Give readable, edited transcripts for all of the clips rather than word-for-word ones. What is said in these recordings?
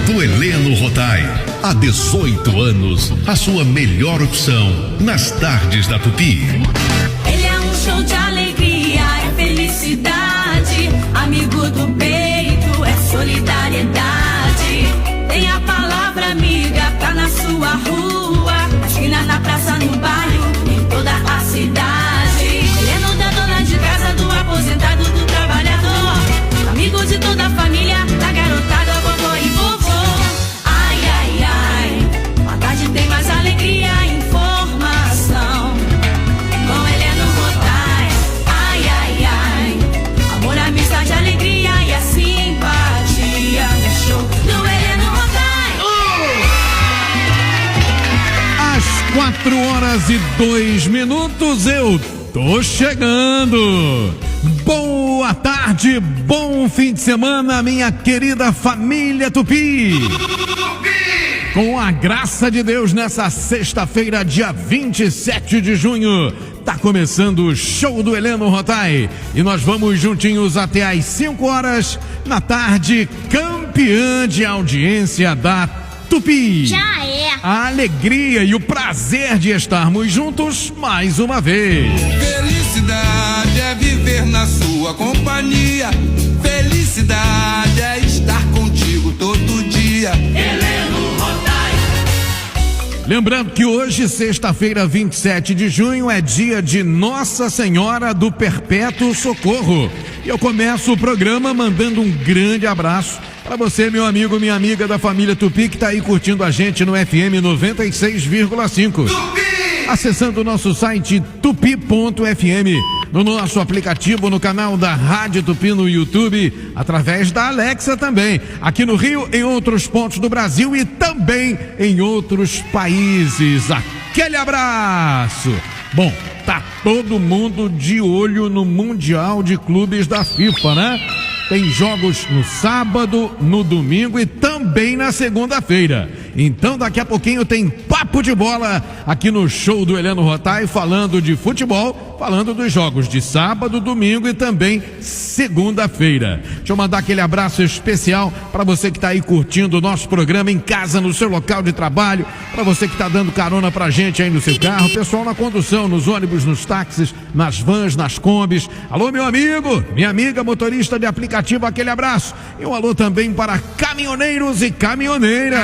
do Heleno Rotai. Há 18 anos, a sua melhor opção nas tardes da Tupi. Ele é um show de alegria, é felicidade, amigo do peito, é solidariedade. Tem a palavra amiga, tá na sua rua, na esquina, na praça, no bairro, em toda a cidade. Heleno da dona de casa, do aposentado, do trabalhador, amigo de toda a família, da garotada, vovô e vovô. Ai, ai, ai, a tarde tem mais alegria e informação. Com Heleno Rotai, ai, ai, ai, amor, amizade, alegria e a simpatia. É show do Heleno Rotai. Às 4h02, eu tô chegando. Boa tarde, bom fim de semana, minha querida família Tupi. Com a graça de Deus, nessa sexta-feira, dia 27 de junho, tá começando o show do Heleno Rotai. E nós vamos juntinhos até às 5 horas da tarde, campeã de audiência da Tupi. Já é. A alegria e o prazer de estarmos juntos mais uma vez. Felicidade é viver na sua companhia. Felicidade é estar contigo todo dia. Heleno Rotai. Lembrando que hoje, sexta-feira, 27 de junho, é dia de Nossa Senhora do Perpétuo Socorro. E eu começo o programa mandando um grande abraço para você, meu amigo, minha amiga da família Tupi, que está aí curtindo a gente no FM 96,5. Acessando o nosso site tupi.fm, no nosso aplicativo, no canal da Rádio Tupi no YouTube, através da Alexa também, aqui no Rio, em outros pontos do Brasil e também em outros países. Aquele abraço! Bom, tá todo mundo de olho no Mundial de Clubes da FIFA, né? Tem jogos no sábado, no domingo e também na segunda-feira. Então daqui a pouquinho tem papo de bola aqui no show do Heleno Rotai, falando de futebol, falando dos jogos de sábado, domingo e também segunda-feira. Deixa eu mandar aquele abraço especial para você que está aí curtindo o nosso programa em casa, no seu local de trabalho, para você que está dando carona pra gente aí no seu carro, pessoal na condução, nos ônibus, nos táxis, nas vans, nas combis. Alô, meu amigo, minha amiga motorista de aplicativo, aquele abraço. E um alô também para caminhoneiros e caminhoneiras.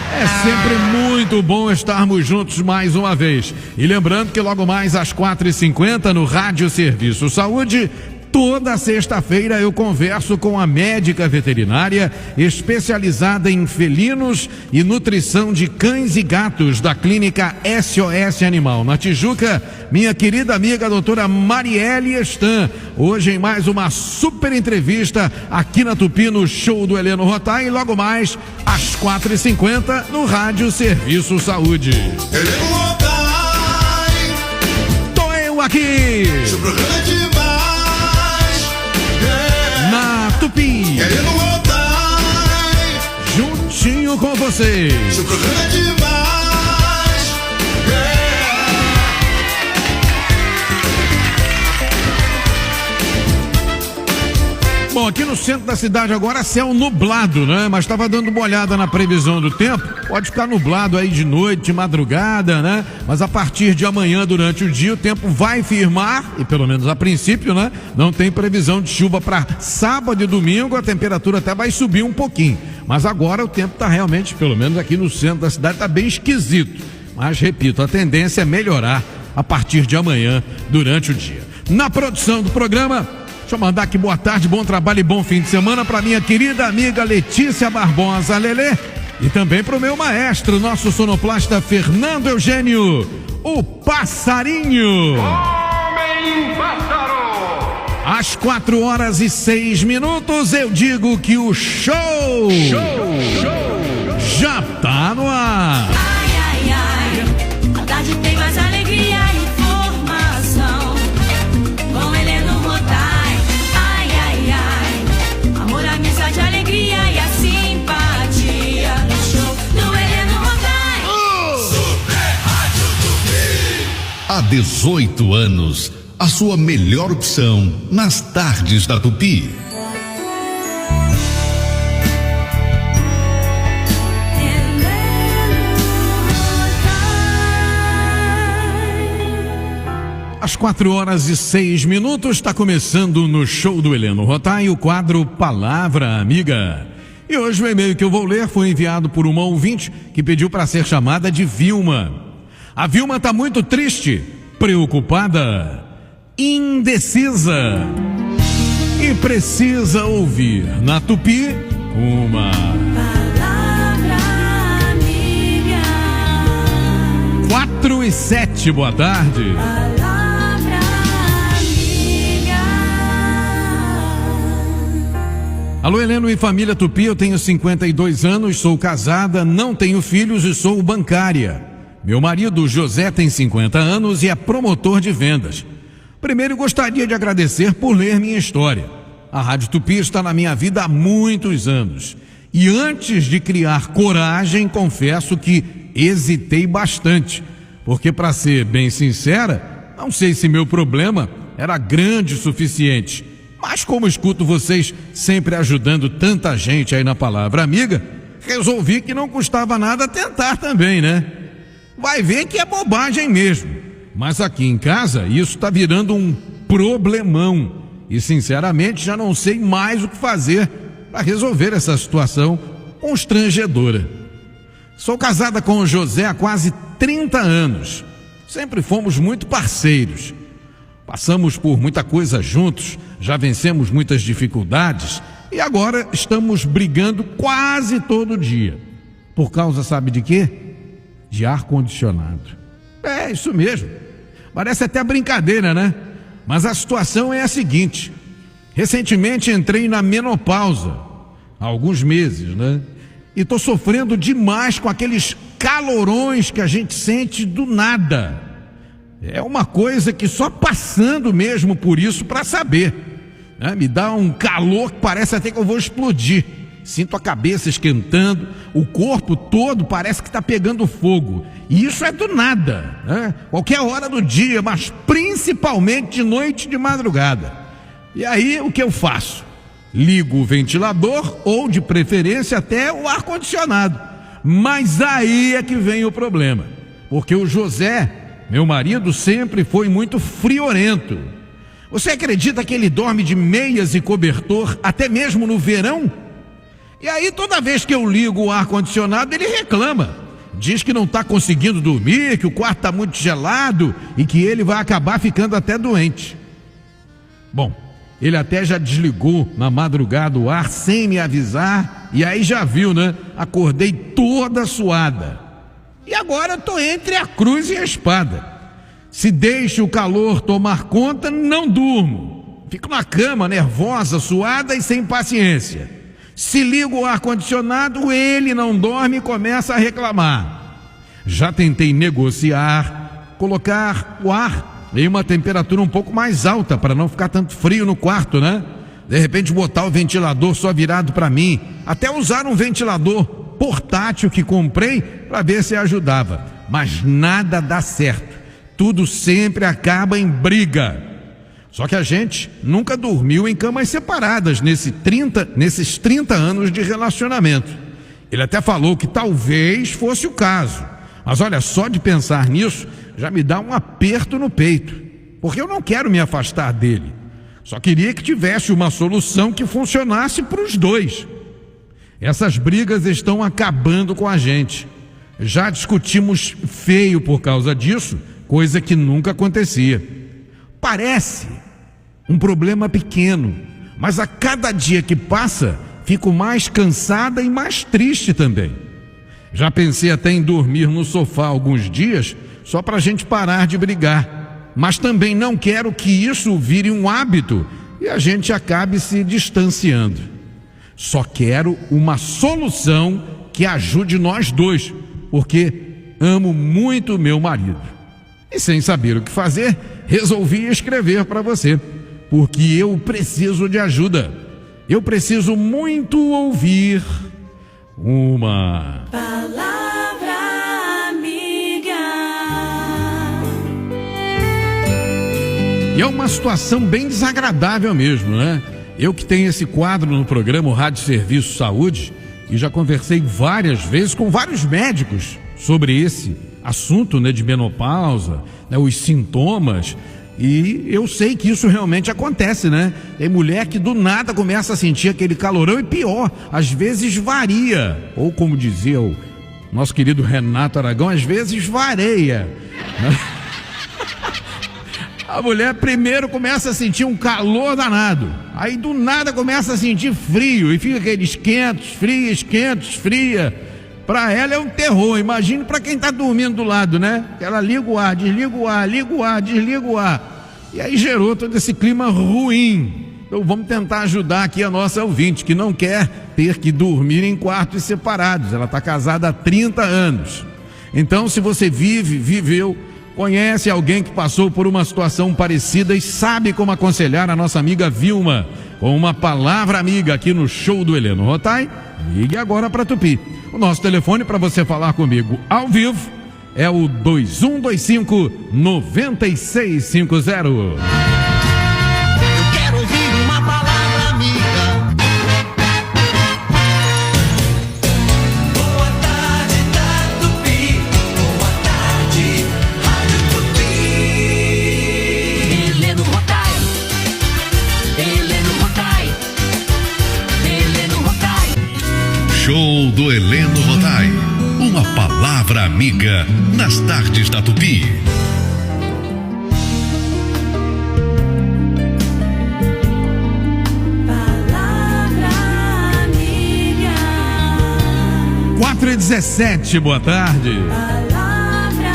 É sempre muito bom estarmos juntos mais uma vez. E lembrando que logo mais às 4h50 no Rádio Serviço Saúde, toda sexta-feira eu converso com a médica veterinária especializada em felinos e nutrição de cães e gatos da clínica SOS Animal na Tijuca, minha querida amiga doutora Marielle Estan. Hoje em mais uma super entrevista aqui na Tupi no show do Heleno Rotai e logo mais às 4h50 no Rádio Serviço Saúde. Heleno Rotai, Tô eu aqui seu programa é demais. na Tupi, Heleno Rotai, juntinho com vocês. seu programa é demais. Bom, aqui no centro da cidade agora céu nublado, né? Mas estava dando uma olhada na previsão do tempo. Pode ficar nublado aí de noite, de madrugada, né? Mas a partir de amanhã, durante o dia, o tempo vai firmar, e pelo menos a princípio, né? Não tem previsão de chuva para sábado e domingo, a temperatura até vai subir um pouquinho. Mas agora o tempo está realmente, pelo menos aqui no centro da cidade, está bem esquisito. Mas, repito, a tendência é melhorar a partir de amanhã, durante o dia. Na produção do programa, deixa eu mandar aqui boa tarde, bom trabalho e bom fim de semana para minha querida amiga Letícia Barbosa Lelê e também para o meu maestro, nosso sonoplasta Fernando Eugênio, o Passarinho. Homem Pássaro! Às 4h06, eu digo que o show já tá no ar. Ai, ai, ai, a tarde tem mais alegria e informação. Com Heleno Rotai, ai, ai, ai, amor, amizade, alegria e a simpatia. No show do Heleno Rotai. Há 18 anos, a sua melhor opção nas tardes da Tupi. 4h06, está começando no show do Heleno Rotai o quadro Palavra Amiga. E hoje o e-mail que eu vou ler foi enviado por uma ouvinte que pediu para ser chamada de Vilma. A Vilma está muito triste, preocupada, indecisa e precisa ouvir na Tupi uma Palavra amiga. 4h07, boa tarde. Palavra amiga. Alô, Heleno e família Tupi, eu tenho 52 anos, sou casada, não tenho filhos e sou bancária. Meu marido José tem 50 anos e é promotor de vendas. Primeiro, gostaria de agradecer por ler minha história. A Rádio Tupi está na minha vida há muitos anos. E antes de criar coragem, confesso que hesitei bastante. Porque, para ser bem sincera, não sei se meu problema era grande o suficiente. Mas como escuto vocês sempre ajudando tanta gente aí na Palavra Amiga, resolvi que não custava nada tentar também, né? Vai ver que é bobagem mesmo. Mas aqui em casa isso está virando um problemão. E sinceramente já não sei mais o que fazer para resolver essa situação constrangedora. Sou casada com o José há quase 30 anos. Sempre fomos muito parceiros. Passamos por muita coisa juntos, já vencemos muitas dificuldades e agora estamos brigando quase todo dia. Por causa, sabe de quê? De ar-condicionado. É, isso mesmo. Parece até brincadeira, né? Mas a situação é a seguinte. Recentemente entrei na menopausa, há alguns meses, né? E estou sofrendo demais com aqueles calorões que a gente sente do nada. É uma coisa que só passando mesmo por isso para saber, né? Me dá um calor que parece até que eu vou explodir. Sinto a cabeça esquentando, o corpo todo parece que está pegando fogo. E isso é do nada, né? Qualquer hora do dia, mas principalmente de noite e de madrugada. E aí o que eu faço? Ligo o ventilador ou, de preferência, até o ar-condicionado. Mas aí é que vem o problema. Porque o José, meu marido, sempre foi muito friorento. Você acredita que ele dorme de meias e cobertor até mesmo no verão? E aí toda vez que eu ligo o ar-condicionado ele reclama. Diz que não está conseguindo dormir, que o quarto está muito gelado e que ele vai acabar ficando até doente. Bom, ele até já desligou na madrugada o ar sem me avisar e aí já viu, né? Acordei toda suada. E agora eu estou entre a cruz e a espada. Se deixo o calor tomar conta, não durmo. Fico na cama, nervosa, suada e sem paciência. Se ligo o ar-condicionado, ele não dorme e começa a reclamar. Já tentei negociar, colocar o ar em uma temperatura um pouco mais alta para não ficar tanto frio no quarto, né? De repente botar o ventilador só virado para mim, até usar um ventilador portátil que comprei para ver se ajudava. Mas nada dá certo, tudo sempre acaba em briga. Só que a gente nunca dormiu em camas separadas nesses 30 anos de relacionamento. Ele até falou que talvez fosse o caso. Mas olha, só de pensar nisso já me dá um aperto no peito. Porque eu não quero me afastar dele. Só queria que tivesse uma solução que funcionasse para os dois. Essas brigas estão acabando com a gente. Já discutimos feio por causa disso, coisa que nunca acontecia. Parece um problema pequeno, mas a cada dia que passa, fico mais cansada e mais triste também. Já pensei até em dormir no sofá alguns dias, só para a gente parar de brigar. Mas também não quero que isso vire um hábito e a gente acabe se distanciando. Só quero uma solução que ajude nós dois, porque amo muito meu marido. E sem saber o que fazer, resolvi escrever para você. Porque eu preciso de ajuda. Eu preciso muito ouvir uma Palavra amiga. E é uma situação bem desagradável mesmo, né? Eu que tenho esse quadro no programa Rádio Serviço Saúde e já conversei várias vezes com vários médicos sobre esse assunto, né, de menopausa, né, os sintomas. E eu sei que isso realmente acontece, né? Tem mulher que do nada começa a sentir aquele calorão e pior, às vezes varia. Ou como dizia o nosso querido Renato Aragão, às vezes vareia. A mulher primeiro começa a sentir um calor danado, aí do nada começa a sentir frio e fica aquele esquentos, fria. Pra ela é um terror, imagine pra quem tá dormindo do lado, né? Ela liga o ar, desliga o ar, liga o ar, desliga o ar. E aí gerou todo esse clima ruim. Então vamos tentar ajudar aqui a nossa ouvinte, que não quer ter que dormir em quartos separados. Ela tá casada há 30 anos. Então, se você viveu, conhece alguém que passou por uma situação parecida e sabe como aconselhar a nossa amiga Vilma com uma palavra amiga aqui no show do Heleno Rotai, ligue agora para Tupi. O nosso telefone para você falar comigo ao vivo é o 2125-9650. Quero ouvir uma palavra amiga. Boa tarde, Tatupi. Boa tarde, Rádio Tupi. Heleno Rotai. Heleno Rotai. Heleno Rotai. Show do Heleno Rotai. Uma palavra amiga nas tardes da Tupi. Palavra amiga. 4h17, boa tarde. Palavra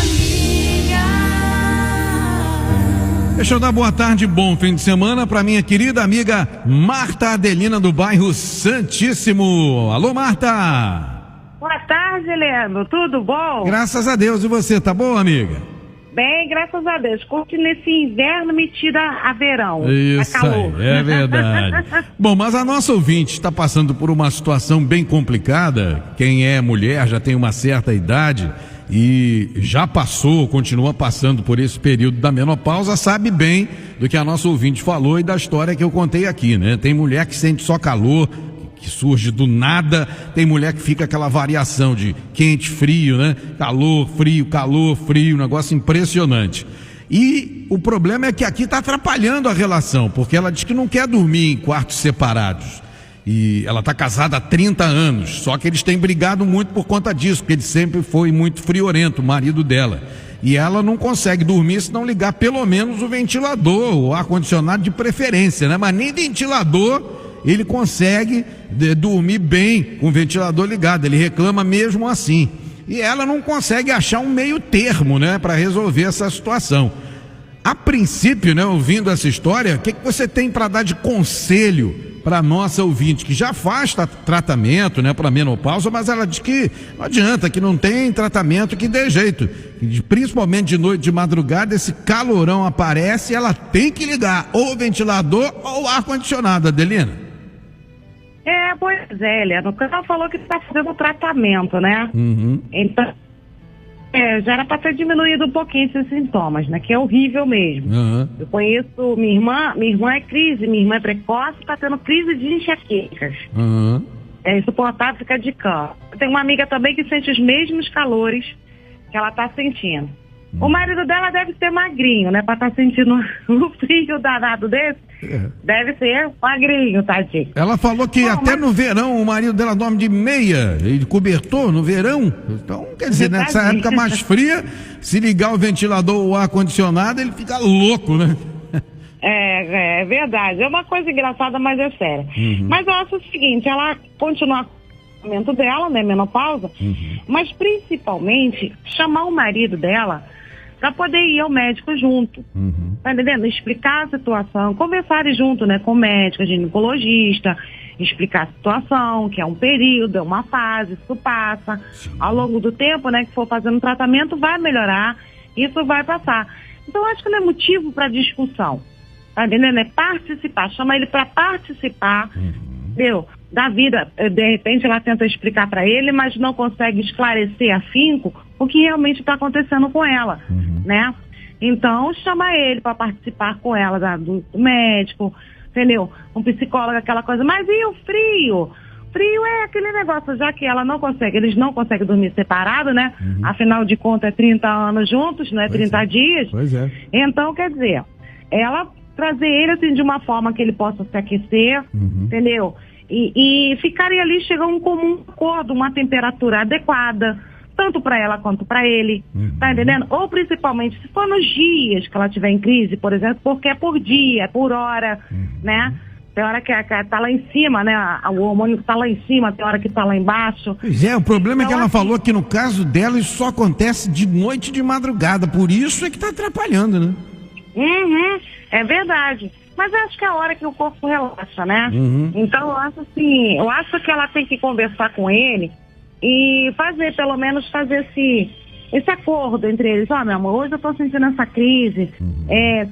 amiga. Deixa eu dar boa tarde, bom fim de semana para minha querida amiga Marta Adelina do bairro Santíssimo. Alô, Marta! Boa tarde, Heleno. Tudo bom? Graças a Deus, e você, tá bom, amiga? Bem, graças a Deus. Curte nesse inverno metido a verão. Isso a calor. aí, é verdade. Bom, mas a nossa ouvinte está passando por uma situação bem complicada. Quem é mulher já tem uma certa idade e já passou, continua passando por esse período da menopausa, sabe bem do que a nossa ouvinte falou e da história que eu contei aqui, né? Tem mulher que sente só calor, que surge do nada, tem mulher que fica aquela variação de quente, frio, né? Calor, frio, negócio impressionante. E o problema é que aqui está atrapalhando a relação, porque ela diz que não quer dormir em quartos separados. E ela está casada há 30 anos, só que eles têm brigado muito por conta disso, porque ele sempre foi muito friorento, o marido dela. E ela não consegue dormir se não ligar pelo menos o ventilador, o ar-condicionado de preferência, né? Mas nem ventilador ele consegue dormir bem com o ventilador ligado, ele reclama mesmo assim. E ela não consegue achar um meio termo, né, para resolver essa situação. A princípio, né, ouvindo essa história, o que você tem para dar de conselho para nossa ouvinte, que já faz tratamento, né, para menopausa, mas ela diz que não adianta, que não tem tratamento que dê jeito. Principalmente de noite, de madrugada, esse calorão aparece e ela tem que ligar ou o ventilador ou o ar-condicionado, Adelina. Pois é, Heleno. Ela falou que está fazendo tratamento, né? Uhum. Então, já era para ter diminuído um pouquinho esses sintomas, né? Que é horrível mesmo. Uhum. Eu conheço minha irmã é precoce, está tendo crise de enxaquecas. Uhum. É insuportável ficar de cama. Eu tenho uma amiga também que sente os mesmos calores que ela está sentindo. O marido dela deve ser magrinho, né? Pra estar sentindo um frio danado desse. Deve ser magrinho, tadinho. Ela falou que até no verão o marido dela dorme de meia e de cobertor no verão. Então, quer dizer, nessa época mais fria, se ligar o ventilador ou o ar-condicionado, ele fica louco, né? É verdade. É uma coisa engraçada, mas é séria. Uhum. Mas eu acho o seguinte, ela continua com o tratamento dela, né? Menopausa. Uhum. Mas principalmente, chamar o marido dela para poder ir ao médico junto. Uhum. Tá entendendo? Explicar a situação, conversarem junto, né, com o médico, ginecologista, explicar a situação, que é um período, é uma fase, isso passa. Ao longo do tempo, né, que for fazendo tratamento, vai melhorar, isso vai passar. Então, acho que não é motivo para discussão. Tá entendendo? É participar, chama ele para participar, entendeu? Da vida, de repente ela tenta explicar para ele, mas não consegue esclarecer afinco o que realmente está acontecendo com ela, né? Então, chama ele para participar com ela do médico, entendeu? Um psicólogo, aquela coisa. Mas e o frio? O Frio é aquele negócio, já que eles não conseguem dormir separado, né? Afinal de contas, é 30 anos juntos, não é 30 dias. Pois é. Então, quer dizer, ela trazer ele assim de uma forma que ele possa se aquecer, entendeu? E ficarem ali, chegar a um comum acordo, uma temperatura adequada, tanto para ela quanto para ele, tá entendendo? Ou principalmente, se for nos dias que ela tiver em crise, por exemplo, porque é por dia, é por hora, né? Tem hora que tá lá em cima, né? O hormônio tá lá em cima, tem hora que tá lá embaixo. Pois é, o problema é que Então, ela assim, falou que no caso dela isso só acontece de noite e de madrugada, por isso é que tá atrapalhando, né? É verdade. Mas eu acho que é a hora que o corpo relaxa, né? Então eu acho que ela tem que conversar com ele e pelo menos fazer esse acordo entre eles. Ó, meu amor, hoje eu tô sentindo essa crise,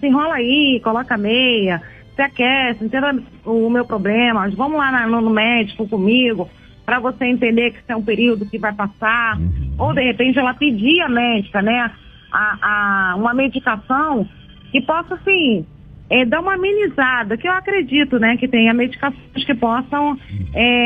se enrola aí, coloca meia, se aquece, entenda o meu problema, vamos lá no médico comigo, para você entender que isso é um período que vai passar. Ou de repente ela pedir a médica, né, uma medicação que possa, assim, dar uma amenizada, que eu acredito, né, que tenha medicações que possam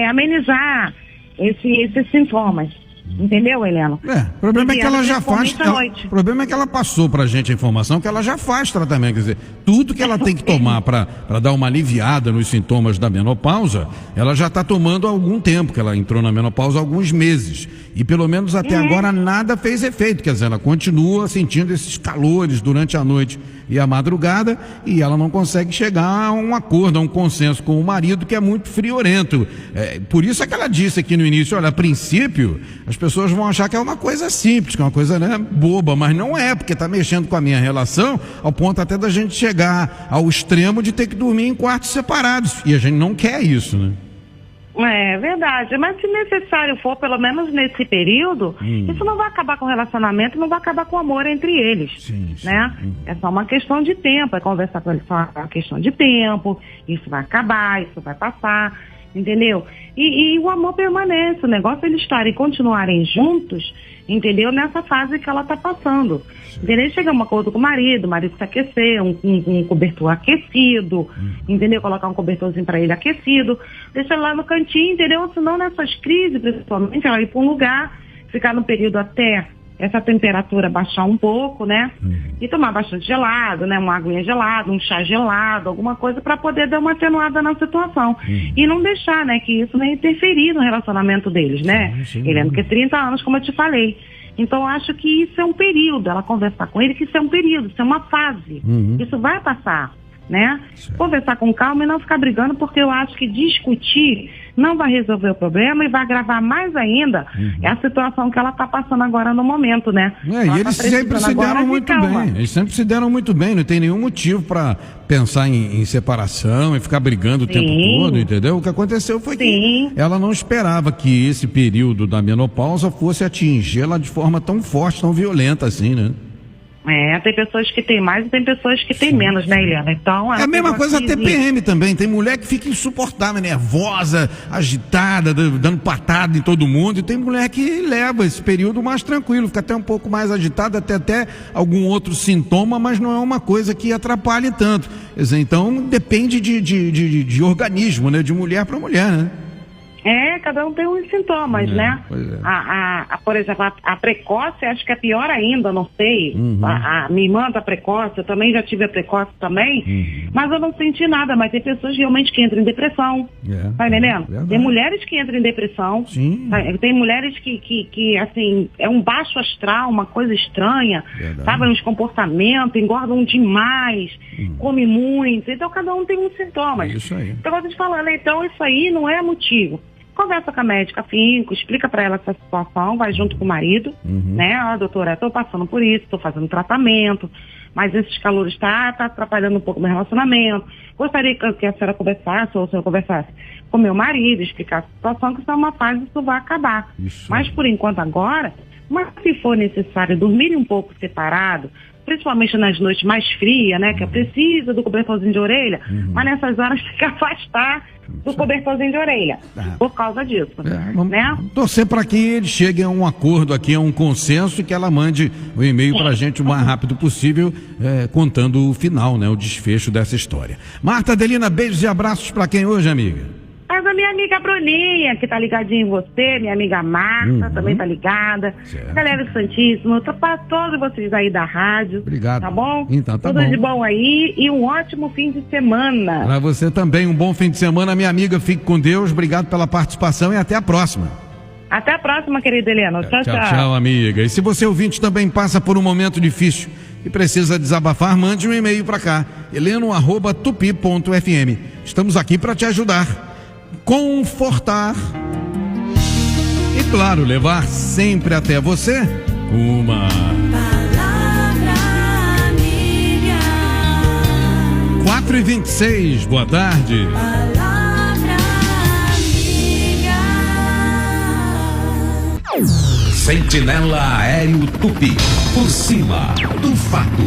amenizar esses sintomas. Entendeu, Helena? O problema é que ela já faz. O problema é que ela passou pra gente a informação que ela já faz tratamento. Quer dizer, tudo que ela tem que tomar para dar uma aliviada nos sintomas da menopausa, ela já está tomando há algum tempo, que ela entrou na menopausa há alguns meses. E pelo menos até agora nada fez efeito. Quer dizer, ela continua sentindo esses calores durante a noite e a madrugada, e ela não consegue chegar a um acordo, a um consenso com o marido, que é muito friorento. Por isso é que ela disse aqui no início, olha, a princípio as pessoas vão achar que é uma coisa simples, que é uma coisa, né, boba, mas não é, porque está mexendo com a minha relação, ao ponto até da gente chegar ao extremo de ter que dormir em quartos separados, e a gente não quer isso, né? É verdade, mas se necessário for, pelo menos nesse período, isso não vai acabar com o relacionamento, não vai acabar com o amor entre eles, né? É só uma questão de tempo, é conversar com eles, só uma questão de tempo, isso vai acabar, isso vai passar, entendeu? E o amor permanece, o negócio é eles continuarem juntos, entendeu? Nessa fase que ela está passando. Entendeu? Chegar a um acordo com o marido se aquecer, um cobertor aquecido, entendeu? Colocar um cobertorzinho para ele aquecido, deixa ele lá no cantinho, entendeu? Senão nessas crises, principalmente, ela ir para um lugar, ficar no período até essa temperatura baixar um pouco, né? E tomar bastante gelado, né? Uma aguinha gelada, um chá gelado, alguma coisa para poder dar uma atenuada na situação. E não deixar, né, que isso venha interferir no relacionamento deles, né? Ele é porque 30 anos, como eu te falei. Então, eu acho que isso é um período, ela conversar com ele, que isso é um período, isso é uma fase. Isso vai passar, né? Conversar com calma e não ficar brigando, porque eu acho que discutir não vai resolver o problema e vai agravar mais ainda a situação que ela está passando agora no momento, né? E eles sempre se deram muito bem, eles sempre se deram muito bem, não tem nenhum motivo para pensar em separação e ficar brigando o tempo todo, entendeu? O que aconteceu foi que ela não esperava que esse período da menopausa fosse atingir-la de forma tão forte, tão violenta assim, né? Tem pessoas que têm mais e tem pessoas que têm menos, né, Eliana? Então, é a mesma coisa a TPM também. Tem mulher que fica insuportável, nervosa, agitada, dando patada em todo mundo. E tem mulher que leva esse período mais tranquilo, fica até um pouco mais agitada, até algum outro sintoma, mas não é uma coisa que atrapalhe tanto. Quer dizer, então, depende de organismo, né? De mulher para mulher, né? Cada um tem uns sintomas, né? Por exemplo, a precoce, acho que é pior ainda, não sei. A minha irmã tá precoce, eu também já tive a precoce também, mas eu não senti nada. Mas tem pessoas realmente que entram em depressão, tá entendendo? Tem mulheres que entram em depressão, tem mulheres que, assim, é um baixo astral, uma coisa estranha, sabe? Uns comportamentos, engordam demais, come muito. Então, cada um tem uns sintomas. Isso aí. Então, eu tô te falando, então, isso aí não é motivo. Conversa com a médica, afinco, explica para ela essa situação, vai junto com o marido, né? Doutora, estou passando por isso, estou fazendo tratamento, mas esses calores tá atrapalhando um pouco meu relacionamento. Gostaria que a senhora conversasse, ou o senhor conversasse com meu marido, explicar a situação, que isso é uma fase, isso vai acabar. Mas por enquanto agora, mas se for necessário dormir um pouco separado, principalmente nas noites mais frias, né? Que precisa do cobertorzinho de orelha, mas nessas horas tem que afastar do cobertorzinho de orelha, por causa disso, né? Torcer para que eles cheguem a um acordo aqui, a um consenso, e que ela mande o e-mail para a gente o mais rápido possível, contando o final, né? O desfecho dessa história. Marta Adelina, beijos e abraços para quem hoje, amiga? Mas a minha minha amiga Bruninha, que tá ligadinha em você, minha amiga Marta, também tá ligada. Certo. Galera do Santíssimo, pra todos vocês aí da rádio. Obrigado. Tá bom? Então, tá Tudo bom. de bom aí e um ótimo fim de semana. Para você também, um bom fim de semana, minha amiga. Fique com Deus. Obrigado pela participação e até a próxima. Até a próxima, querida Helena. Tchau, tchau. Tchau, amiga. E se você ouvinte também passa por um momento difícil e precisa desabafar, mande um e-mail para cá, heleno@tupi.fm. Estamos aqui para te ajudar, confortar e, claro, levar sempre até você uma Palavra amiga. 4h26. Boa tarde. Palavra amiga. Sentinela Aéreo Tupi. Por cima do fato.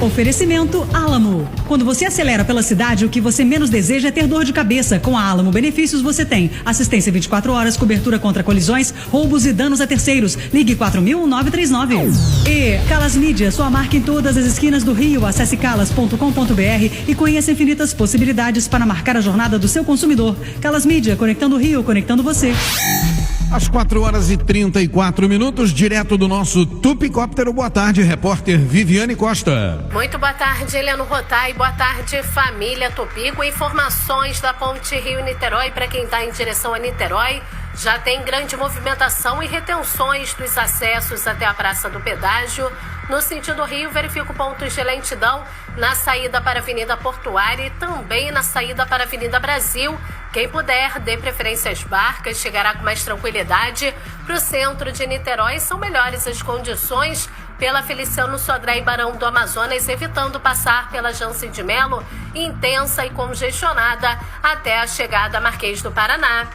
Oferecimento Álamo. Quando você acelera pela cidade, o que você menos deseja é ter dor de cabeça. Com a Álamo Benefícios você tem assistência 24 horas, cobertura contra colisões, roubos e danos a terceiros. Ligue 4.939. E Calas Mídia, sua marca em todas as esquinas do Rio. Acesse calas.com.br e conheça infinitas possibilidades para marcar a jornada do seu consumidor. Calas Mídia, conectando o Rio, conectando você. Às 4h34, direto do nosso Tupicóptero. Boa tarde, repórter Viviane Costa. Muito boa tarde, Heleno Rotai. Boa tarde, família Tupi. Com informações da Ponte Rio-Niterói para quem está em direção a Niterói. Já tem grande movimentação e retenções dos acessos até a Praça do Pedágio. No sentido Rio, verifico pontos de lentidão na saída para a Avenida Portuária e também na saída para a Avenida Brasil. Quem puder, dê preferência às barcas, chegará com mais tranquilidade. Para o centro de Niterói, são melhores as condições pela Feliciano Sodré e Barão do Amazonas, evitando passar pela Jansen de Melo, intensa e congestionada até a chegada a Marquês do Paraná.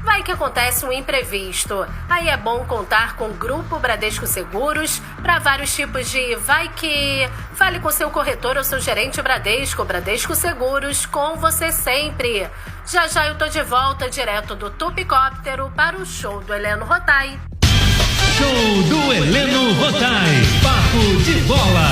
Vai que acontece um imprevisto. Aí é bom contar com o Grupo Bradesco Seguros para vários tipos de vai que. Fale com seu corretor ou seu gerente Bradesco. Bradesco Seguros, com você sempre. Já já eu tô de volta direto do Tupicóptero para o show do Heleno Rotai. Show do Heleno Rotai. Papo de bola.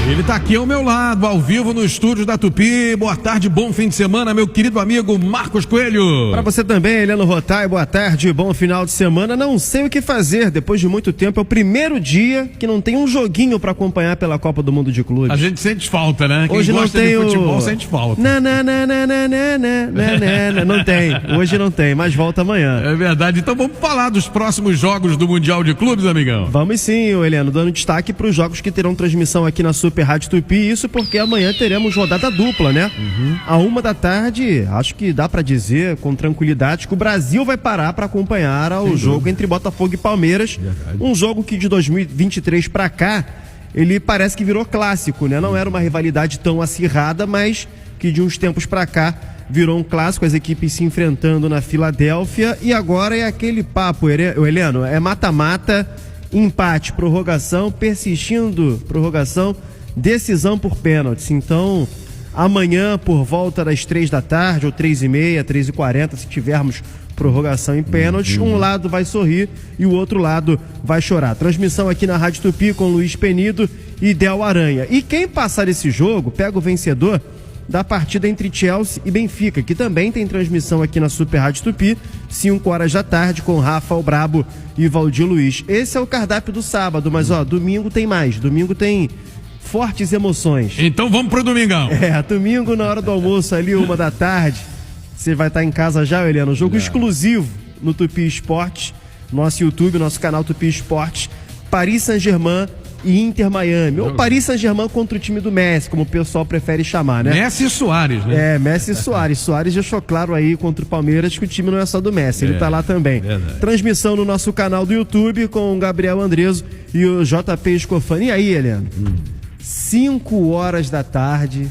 Ele tá aqui ao meu lado, ao vivo no estúdio da Tupi. Boa tarde, bom fim de semana, meu querido amigo Marcos Coelho. Para você também, Heleno Rotai, boa tarde, bom final de semana. Não sei o que fazer, depois de muito tempo, é o primeiro dia que não tem um joguinho para acompanhar pela Copa do Mundo de Clubes. A gente sente falta, né? Quem Hoje gosta não tem de futebol sente falta. Não tem, hoje não tem, mas volta amanhã. É verdade, então vamos falar dos próximos jogos do Mundial de Clubes, amigão. Vamos sim, Heleno, dando destaque para os jogos que terão transmissão aqui na Super Rádio Tupi, isso porque amanhã teremos rodada dupla, né? À 1h, acho que dá pra dizer com tranquilidade que o Brasil vai parar pra acompanhar o jogo entre Botafogo e Palmeiras. Verdade. Um jogo que de 2023 pra cá, ele parece que virou clássico, né? Não era uma rivalidade tão acirrada, mas que de uns tempos pra cá virou um clássico, as equipes se enfrentando na Filadélfia, e agora é aquele papo, Heleno, é mata-mata, empate, prorrogação, persistindo, prorrogação, decisão por pênaltis. Então, amanhã, por volta das 3 da tarde, ou 3h30, 3h40, se tivermos prorrogação em pênaltis, um lado vai sorrir e o outro lado vai chorar. Transmissão aqui na Rádio Tupi com Luiz Penido e Del Aranha. E quem passar esse jogo, pega o vencedor da partida entre Chelsea e Benfica, que também tem transmissão aqui na Super Rádio Tupi, 5h da tarde, com Rafa o Brabo e Valdir Luiz. Esse é o cardápio do sábado, mas domingo tem mais. Domingo tem fortes emoções. Então vamos pro domingão. Domingo na hora do almoço ali, 1h da tarde. Você vai estar em casa já, Heleno. Jogo exclusivo no Tupi Esportes, nosso YouTube, nosso canal Tupi Esportes. Paris Saint-Germain e Inter Miami. Ou Paris Saint-Germain contra o time do Messi, como o pessoal prefere chamar, né? Messi e Suárez, né? Messi e Suárez. Suárez deixou claro aí contra o Palmeiras que o time não é só do Messi, ele tá lá também. Verdade. Transmissão no nosso canal do YouTube com o Gabriel Andreso e o JP Escofani. E aí, Heleno? 5h da tarde.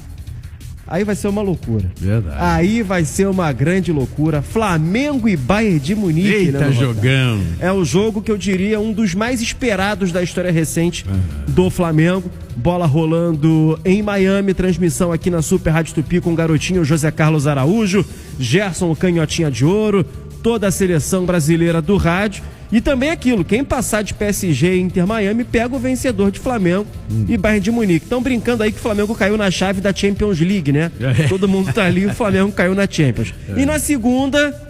Aí vai ser uma loucura. Verdade. Aí vai ser uma grande loucura. Flamengo e Bayern de Munique. Eita, jogão. É o jogo que eu diria um dos mais esperados da história recente do Flamengo. Bola rolando em Miami, transmissão aqui na Super Rádio Tupi com o garotinho José Carlos Araújo, Gerson o Canhotinha de Ouro, toda a seleção brasileira do rádio. E também aquilo, quem passar de PSG e Inter Miami pega o vencedor de Flamengo e Bayern de Munique. Estão brincando aí que o Flamengo caiu na chave da Champions League, né? Todo mundo tá ali, o Flamengo caiu na Champions. E na segunda...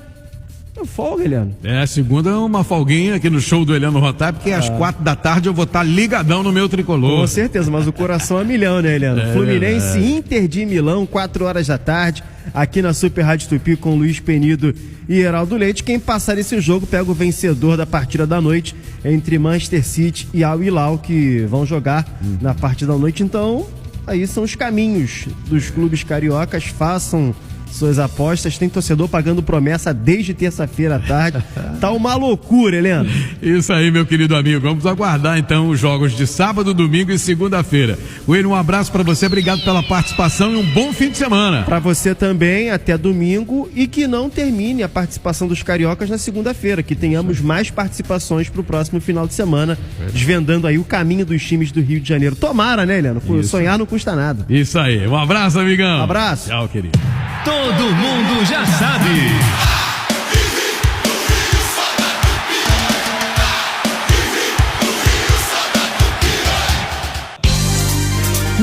folga, Eliano. A segunda é uma folguinha aqui no show do Eliano Rotai, porque às 4 da tarde eu vou estar ligadão no meu tricolor. Com certeza, mas o coração é milhão, né, Eliano? Fluminense, Inter de Milão, 4 horas da tarde, aqui na Super Rádio Tupi com Luiz Penido e Heraldo Leite. Quem passar esse jogo pega o vencedor da partida da noite entre Manchester City e Al Hilal, que vão jogar na partida da noite. Então, aí são os caminhos dos clubes cariocas. Façam suas apostas, tem torcedor pagando promessa desde terça-feira à tarde. Tá uma loucura, Helena. Isso aí, meu querido amigo. Vamos aguardar então os jogos de sábado, domingo e segunda-feira. Coelho, um abraço pra você, obrigado pela participação e um bom fim de semana. Pra você também, até domingo, e que não termine a participação dos cariocas na segunda-feira, que tenhamos mais participações pro próximo final de semana, desvendando aí o caminho dos times do Rio de Janeiro. Tomara, né, Helena? Sonhar não custa nada. Isso aí, um abraço, amigão. Um abraço. Tchau, querido. Todo mundo já sabe.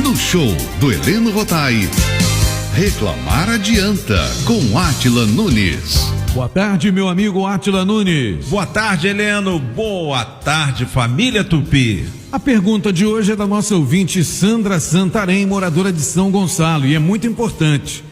No show do Heleno Rotai, Reclamar Adianta, com Átila Nunes. Boa tarde, meu amigo Átila Nunes. Boa tarde, Heleno. Boa tarde, família Tupi. A pergunta de hoje é da nossa ouvinte Sandra Santarém, moradora de São Gonçalo, e é muito importante.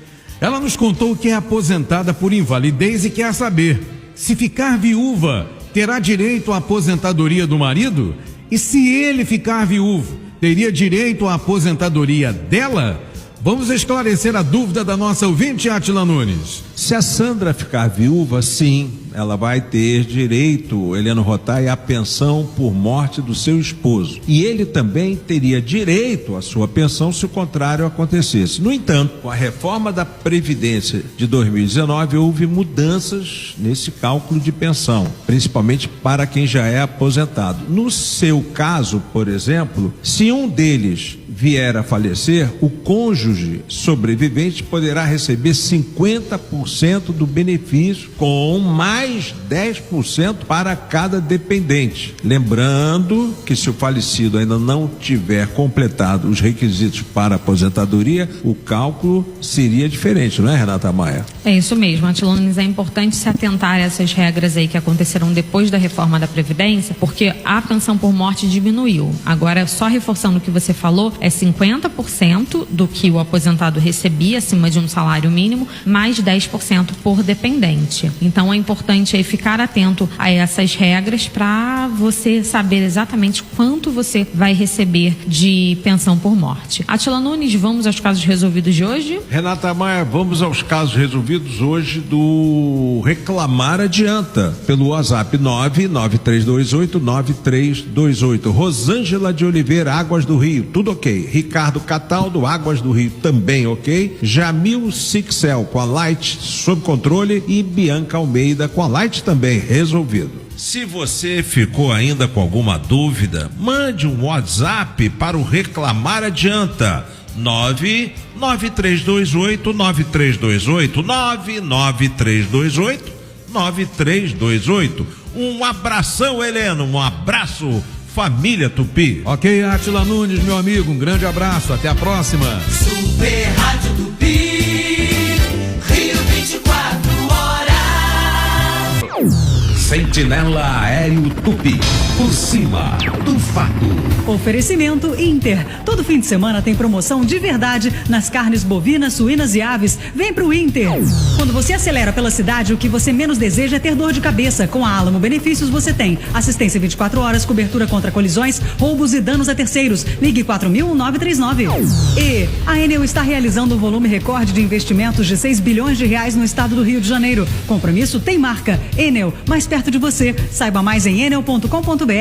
Ela nos contou que é aposentada por invalidez e quer saber: se ficar viúva, terá direito à aposentadoria do marido? E se ele ficar viúvo, teria direito à aposentadoria dela? Vamos esclarecer a dúvida da nossa ouvinte, Átila Nunes. Se a Sandra ficar viúva, sim, ela vai ter direito, Heleno Rotai, à pensão por morte do seu esposo. E ele também teria direito à sua pensão se o contrário acontecesse. No entanto, com a reforma da Previdência de 2019, houve mudanças nesse cálculo de pensão, principalmente para quem já é aposentado. No seu caso, por exemplo, se um deles vier a falecer, o cônjuge sobrevivente poderá receber 50% do benefício, com mais 10% para cada dependente. Lembrando que se o falecido ainda não tiver completado os requisitos para aposentadoria, o cálculo seria diferente, não é, Renata Maia? É isso mesmo, Átila Nunes, é importante se atentar a essas regras aí que aconteceram depois da reforma da Previdência, porque a pensão por morte diminuiu. Agora, só reforçando o que você falou, é 50% do que o aposentado recebia acima de um salário mínimo, mais 10% por dependente. Então é importante aí ficar atento a essas regras para você saber exatamente quanto você vai receber de pensão por morte. Átila Nunes, vamos aos casos resolvidos de hoje? Renata Maia, vamos aos casos resolvidos hoje do Reclamar Adianta, pelo WhatsApp 993289328. Rosângela de Oliveira, Águas do Rio, tudo ok. Ricardo Cataldo, Águas do Rio, também ok. Jamil Sixel, com a Light sob controle, e Bianca Almeida, com a Light também resolvido. Se você ficou ainda com alguma dúvida, mande um WhatsApp para o Reclamar Adianta. 993289328, 993289328. Um abração, Heleno, um abraço, família Tupi. Ok, Átila Nunes, meu amigo, um grande abraço, até a próxima. Super Rádio Tupi, Rio 24 horas. Sentinela Aéreo Tupi, por cima do fato. Oferecimento Inter. Todo fim de semana tem promoção de verdade nas carnes bovinas, suínas e aves. Vem pro Inter. Quando você acelera pela cidade, o que você menos deseja é ter dor de cabeça. Com a Alamo Benefícios você tem assistência 24 horas, cobertura contra colisões, roubos e danos a terceiros. Ligue 4.939. E a Enel está realizando um volume recorde de investimentos de 6 bilhões de reais no estado do Rio de Janeiro. Compromisso tem marca. Enel, mais perto de você. Saiba mais em enel.com.br.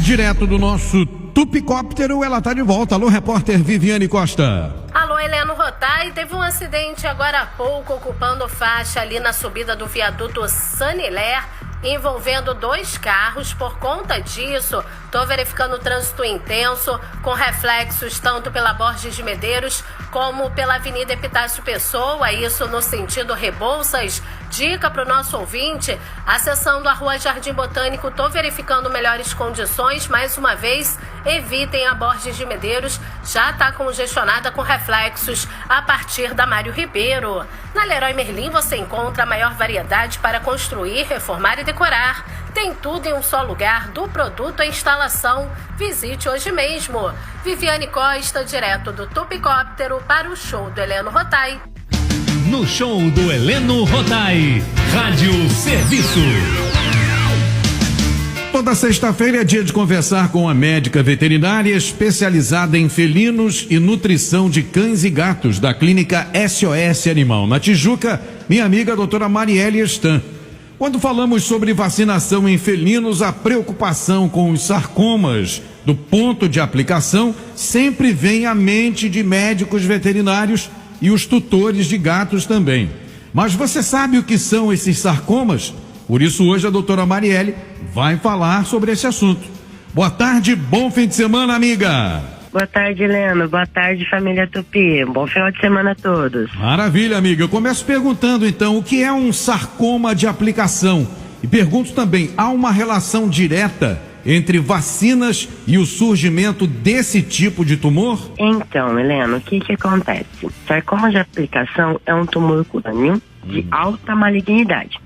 Direto do nosso Tupicóptero, ela tá de volta. Alô, repórter Viviane Costa. Alô, Heleno Rotai, teve um acidente agora há pouco ocupando faixa ali na subida do viaduto Sanilé, envolvendo 2 carros. Por conta disso, tô verificando o trânsito intenso, com reflexos tanto pela Borges de Medeiros como pela Avenida Epitácio Pessoa, isso no sentido Rebouças, Dica para o nosso ouvinte, acessando a Rua Jardim Botânico, estou verificando melhores condições. Mais uma vez, evitem a Borges de Medeiros, já está congestionada com reflexos a partir da Mário Ribeiro. Na Leroy Merlin você encontra a maior variedade para construir, reformar e decorar. Tem tudo em um só lugar, do produto à instalação. Visite hoje mesmo. Viviane Costa, direto do Tupicóptero, para o show do Heleno Rotai. No show do Heleno Rotai, Rádio Serviço. Toda sexta-feira é dia de conversar com a médica veterinária especializada em felinos e nutrição de cães e gatos da clínica SOS Animal, na Tijuca, minha amiga doutora Marielle Stan. Quando falamos sobre vacinação em felinos, a preocupação com os sarcomas do ponto de aplicação sempre vem à mente de médicos veterinários e os tutores de gatos também. Mas você sabe o que são esses sarcomas? Por isso hoje a doutora Marielle vai falar sobre esse assunto. Boa tarde, bom fim de semana, amiga. Boa tarde, Heleno. Boa tarde, família Tupi. Bom final de semana a todos. Maravilha, amiga. Eu começo perguntando então, o que é um sarcoma de aplicação? E pergunto também, há uma relação direta entre vacinas e o surgimento desse tipo de tumor? Então, Heleno, o que acontece? Sarcoma de aplicação é um tumor cutâneo de alta malignidade.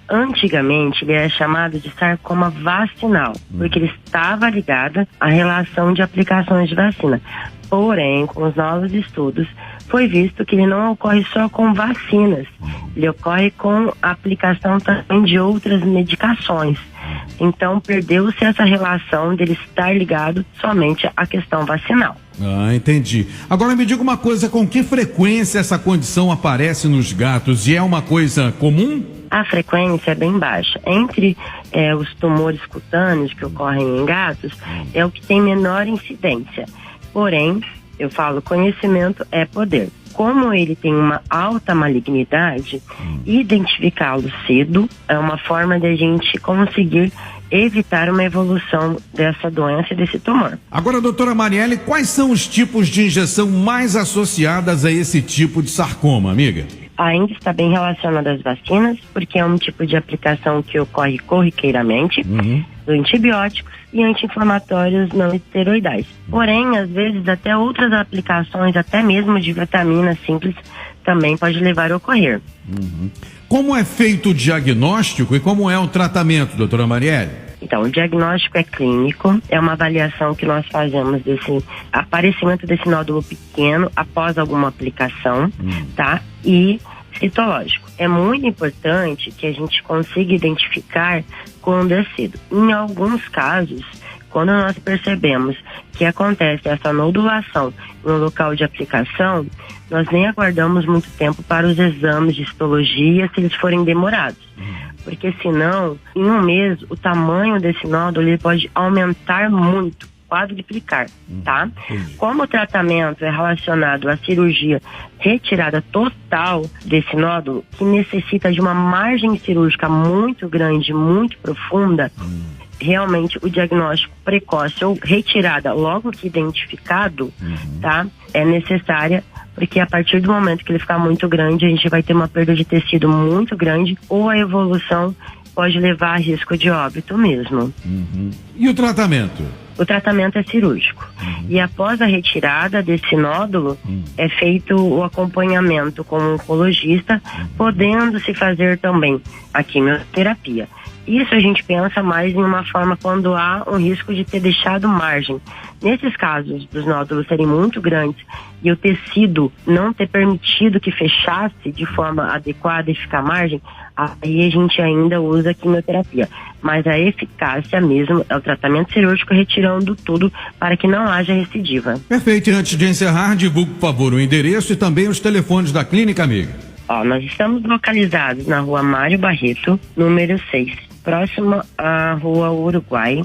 Antigamente, ele era chamado de sarcoma vacinal, porque ele estava ligado à relação de aplicações de vacina. Porém, com os novos estudos, foi visto que ele não ocorre só com vacinas, ele ocorre com a aplicação também de outras medicações. Então, perdeu-se essa relação dele estar ligado somente à questão vacinal. Ah, entendi. Agora me diga uma coisa, com que frequência essa condição aparece nos gatos? E é uma coisa comum? A frequência é bem baixa. Entre os tumores cutâneos que ocorrem em gatos, é o que tem menor incidência. Porém, eu falo, conhecimento é poder. Como ele tem uma alta malignidade, identificá-lo cedo é uma forma de a gente conseguir evitar uma evolução dessa doença e desse tumor. Agora, doutora Marielle, quais são os tipos de injeção mais associadas a esse tipo de sarcoma, amiga? Ainda está bem relacionado às vacinas, porque é um tipo de aplicação que ocorre corriqueiramente, do antibióticos e anti-inflamatórios não esteroidais. Porém, às vezes, até outras aplicações, até mesmo de vitaminas simples, também pode levar a ocorrer. Como é feito o diagnóstico e como é o tratamento, doutora Marielle? Então, o diagnóstico é clínico, é uma avaliação que nós fazemos desse aparecimento desse nódulo pequeno após alguma aplicação, tá? E citológico. É muito importante que a gente consiga identificar quando é cedo. Em alguns casos, quando nós percebemos que acontece essa nodulação no local de aplicação, nós nem aguardamos muito tempo para os exames de histologia se eles forem demorados. Porque senão, em um mês, o tamanho desse nódulo ele pode aumentar muito, quadruplicar, tá? Como o tratamento é relacionado à cirurgia retirada total desse nódulo, que necessita de uma margem cirúrgica muito grande, muito profunda, realmente o diagnóstico precoce ou retirada logo que identificado, tá? É necessária, porque a partir do momento que ele ficar muito grande, a gente vai ter uma perda de tecido muito grande ou a evolução pode levar a risco de óbito mesmo. E o tratamento? O tratamento é cirúrgico. E após a retirada desse nódulo, é feito o acompanhamento com um oncologista, podendo-se fazer também a quimioterapia. Isso a gente pensa mais em uma forma quando há um risco de ter deixado margem. Nesses casos dos nódulos serem muito grandes e o tecido não ter permitido que fechasse de forma adequada e ficar margem, aí a gente ainda usa a quimioterapia. Mas a eficácia mesmo é o tratamento cirúrgico, retirando tudo para que não haja recidiva. Perfeito. E antes de encerrar, divulgue, por favor, o endereço e também os telefones da clínica, amiga. Nós estamos localizados na Rua Mário Barreto, número 6, próximo à Rua Uruguai,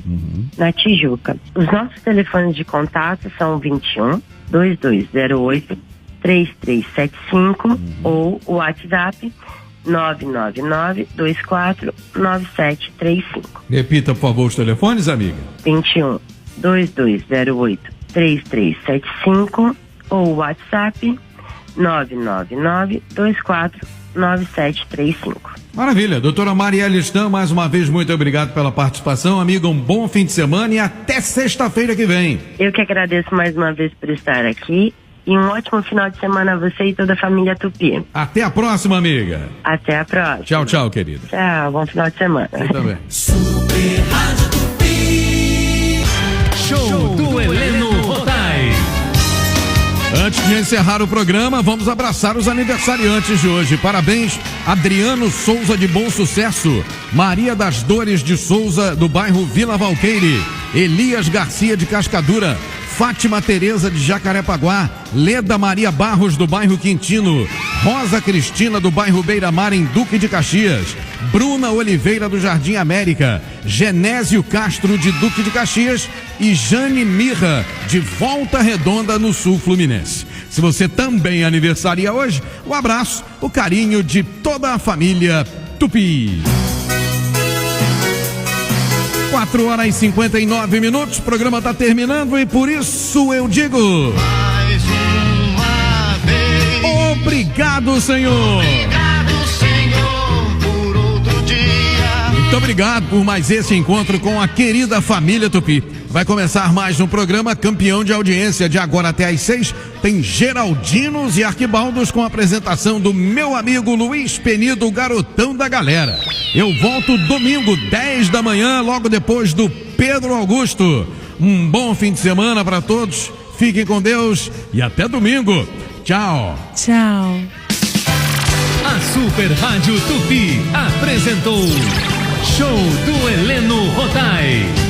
na Tijuca. Os nossos telefones de contato são 21 2208 3375 ou o WhatsApp 999-249735. Repita, por favor, os telefones, amiga. 21 2208 3375 ou o WhatsApp 999-249735. Maravilha. Doutora Marielle Stan, mais uma vez, muito obrigado pela participação. Amiga, um bom fim de semana e até sexta-feira que vem. Eu que agradeço mais uma vez por estar aqui. E um ótimo final de semana a você e toda a família Tupi. Até a próxima, amiga. Até a próxima. Tchau, tchau, querida. Tchau, bom final de semana. Você também. Super Rádio Tupi. Show do Heleno Rotai. Antes de encerrar o programa, vamos abraçar os aniversariantes de hoje. Parabéns, Adriano Souza de Bom Sucesso, Maria das Dores de Souza, do bairro Vila Valqueire, Elias Garcia de Cascadura, Fátima Tereza de Jacarepaguá, Leda Maria Barros do bairro Quintino, Rosa Cristina do bairro Beira Mar em Duque de Caxias, Bruna Oliveira do Jardim América, Genésio Castro de Duque de Caxias e Jane Mirra de Volta Redonda no Sul Fluminense. Se você também aniversaria hoje, um abraço, o carinho de toda a família Tupi. 4h59, o programa está terminando e por isso eu digo: Mais uma vez. Obrigado, Senhor. Obrigado, Senhor, por outro dia. Muito obrigado por mais esse encontro com a querida família Tupi. Vai começar mais um programa campeão de audiência. De agora até às 6 tem Geraldinos e Arquibaldos com a apresentação do meu amigo Luiz Penido, garotão da galera. Eu volto domingo, 10 da manhã, logo depois do Pedro Augusto. Um bom fim de semana para todos. Fiquem com Deus e até domingo. Tchau. Tchau. A Super Rádio Tupi apresentou Show do Heleno Rotai.